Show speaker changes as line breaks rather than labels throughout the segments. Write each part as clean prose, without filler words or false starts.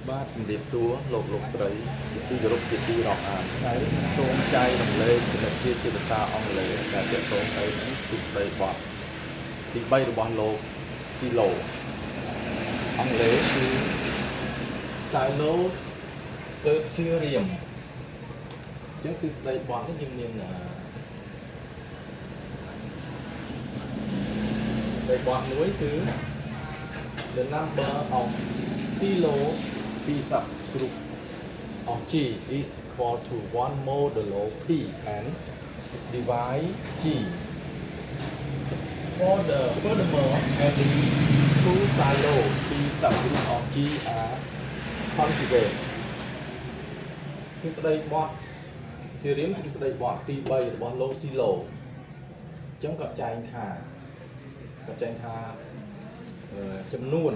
បាទជំរាបសួរលោកស្រីទីគោរពជាទីរាប់អានថ្ងៃនេះសូមចែករំលែកគណិតជាភាសាអង់គ្លេសដែលទាក់ទងទៅនឹងទិសដៅបទទី3របស់លោកស៊ីឡូអង់គ្លេសគឺ Silos Tertiarium អញ្ចឹងទិសដៅបទនេះយើងមានទិសដៅបទមួយគឺ the number of silo p subgroup of G is equal to 1 modulo P and divide G. Furthermore, any two silo P subgroup of G are conjugate. ទិសដៅបទ Serium ទិសដៅបទទី3របស់លោកស៊ីឡូអញ្ចឹងគាត់ចែងថាចំនួន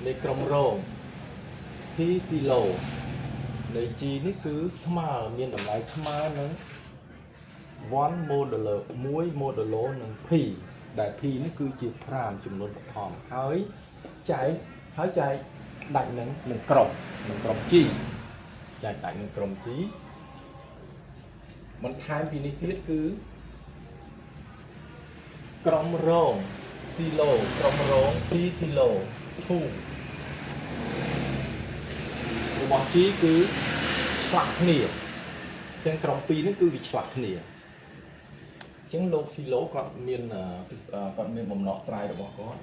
នៃក្រុមរង P silo នៃ G នេះគឺស្មើមានតម្លៃស្មើនឹង1 modulo នឹង P ដែល P នេះគឺជា5ចំនួនបឋមហើយចែកដាច់នឹងក្រុម G ចែកដាច់នឹងក្រុម G បន្ថែមពីនេះទៀតគឺក្រុមរង silo ក្រុមរង P silo 2របស់ G គឺឆ្លាស់គ្នាអញ្ចឹងក្រុម2នេះគឺវាឆ្លាស់គ្នាអញ្ចឹងលោក silo គាត់មានបំណងស្រាយរបស់គាត់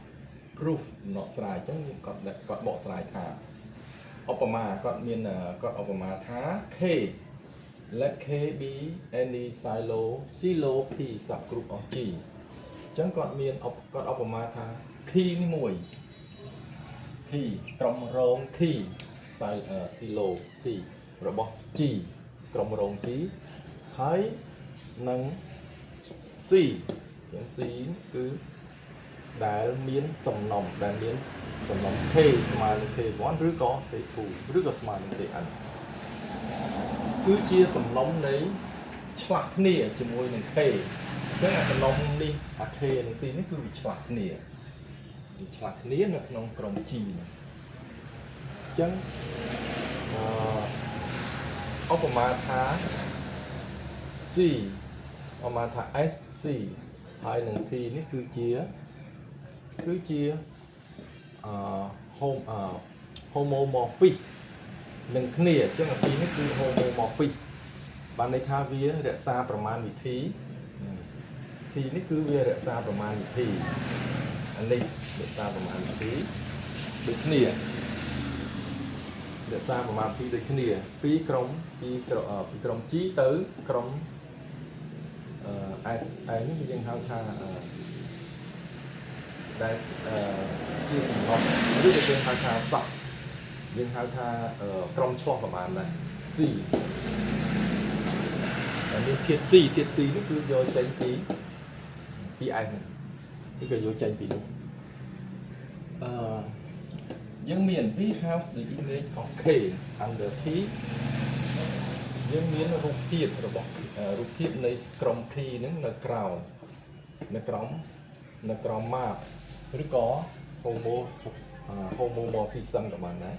proof បំណងស្រាយអញ្ចឹងគាត់បកស្រាយថាឧបមាគាត់ឧបមាថា K let K be any silo P subgroup of G អញ្ចឹងគាត់ឧបមាថា key នេះមួយ key ក្រុមរង key silo P របស់ G ក្រុមរង G ហើយនឹង C អញ្ចឹង C គឺដែលមានសំណុំK ស្មើនឹង K1 ឬក៏ K2 ឬក៏ស្មើនឹង Kn គឺជាសំណុំនៃឆ្លាស់គ្នាជាមួយនឹង K អញ្ចឹងអាសំណុំនេះអា K និង C នេះគឺវាឆ្លាស់គ្នានៅក្នុងក្រុម G នេះអញ្ចឹងឧបមាថា C ឧបមាថា SC ហើយនឹង T នេះគឺជា homomorphic នឹងគ្នាអញ្ចឹងអាពីរនេះគឺ homomorphic បានន័យថាវារក្សាប្រមាណវិធី T នេះគឺវារក្សាប្រមាណវិធីអានេះរក្សាប្រមាណវិធីដូចគ្នារក្សាប្រមាណវិធីដូចគ្នាពីក្រុម G ទៅក្រុមS នេះយើងហៅថាដែលជាសំណុំឬក៏យើងហៅថាសក់យើងហៅថាក្រុមឆ្លោះប្រមាណដែរ C ហើយមានធាតុ C នេះគឺយកចេញពី S នេះក៏យកចេញពីនោះយើងមាន we have the image of K under T យើងមានរូបភាពនៃក្រុម T ហ្នឹងនៅក្រោម map ឬក៏ homomorphism ក៏បានដែរ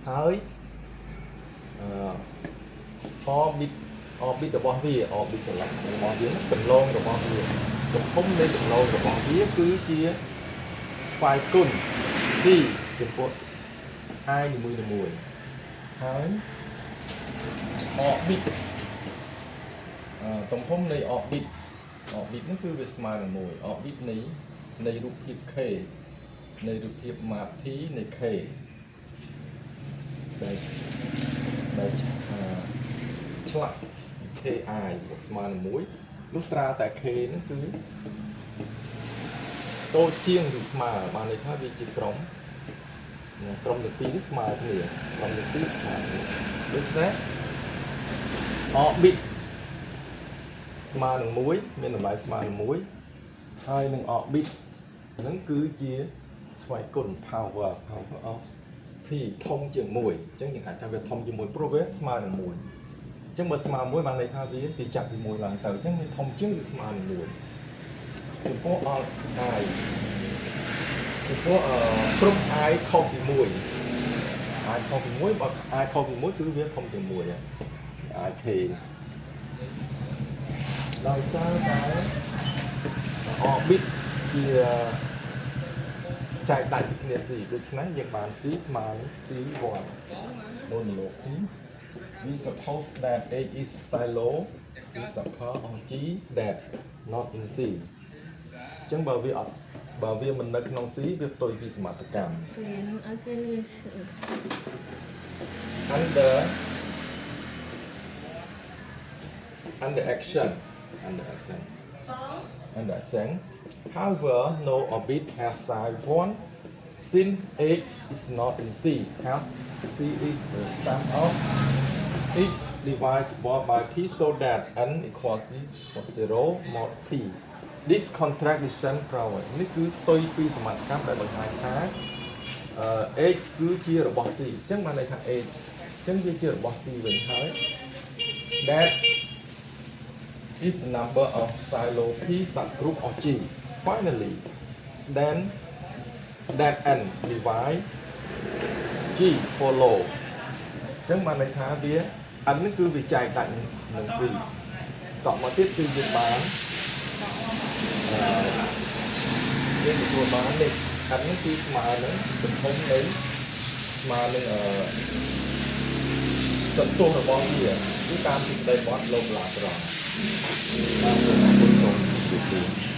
ហើយorbit របស់វា orbit របស់វាគន្លងរបស់វាទំហំនៃគន្លងរបស់វាគឺជាស្វ័យគុណទីចំពោះ i នីមួយហើយ orbit ទំហំនៃ orbit នេះគឺវាស្មើនឹង1 orbit នៃរូបភាព K នៃរូបភាព map T នៃ K ដែលឆ្លាស់ KI ស្មើនឹង1លុះត្រាតែ K ហ្នឹងគឺតូចជាងឬស្មើបានន័យថាវាជាក្រុមទាំងពីរនេះស្មើគ្នាដូច្នេះ orbit ស្មើនឹង1មានតម្លៃស្មើនឹង1ហើយនឹង orbit ហ្នឹងគឺជាស្វ័យគុណ power of P ធំជាង1អញ្ចឹងយើងអាចថាវាធំជាង1ព្រោះវាស្មើនឹង1អញ្ចឹងបើស្មើ1បានន័យថាវាចាប់ពី1ឡើងទៅអញ្ចឹងវាធំជាងឬស្មើនឹង1ចំពោះ I ពីព្រោះគ្រប់អាយខុសពីមួយអាយខុសពីមួយបើអាយខុសពីមួយគឺវាធំជាងមួយអាយថេដោយសារតែ orbit ជាចែកដាច់ពីគ្នា C ដូច្នេះយើងបាន C ស្មើនឹង C1 មុនលោក we suppose that H is silo is a part of G that not in C អញ្ចឹងបើវាមិននៅក្នុង C វាផ្ទុយពីសមត្ថកម្ម under action however no orbit has side 1 since H is not in C has C is the sum of H divisible by P so that n equals 0 mod P this contradiction power នេះគឺផ្ទុយពីសមត្ថកម្មដែលបង្ហាញថា H គឺជារបស់ C អញ្ចឹងបានន័យថា H អញ្ចឹងវាជារបស់ C វិញហើយ that is the number of silo P subgroup of G finally then that n divide G follow អញ្ចឹងបានន័យថាវា n នេះគឺវាចែកដាច់នឹង C តមកទៀតគឺយើងបានយើងទទួលបាននេះ n នេះគឺស្មើនឹងទំហំនៃស្មើនឹងសន្ទុះរបស់វាគឺតាមពីដីបត់លោកឡាត្រង់តាមពីគុណសូម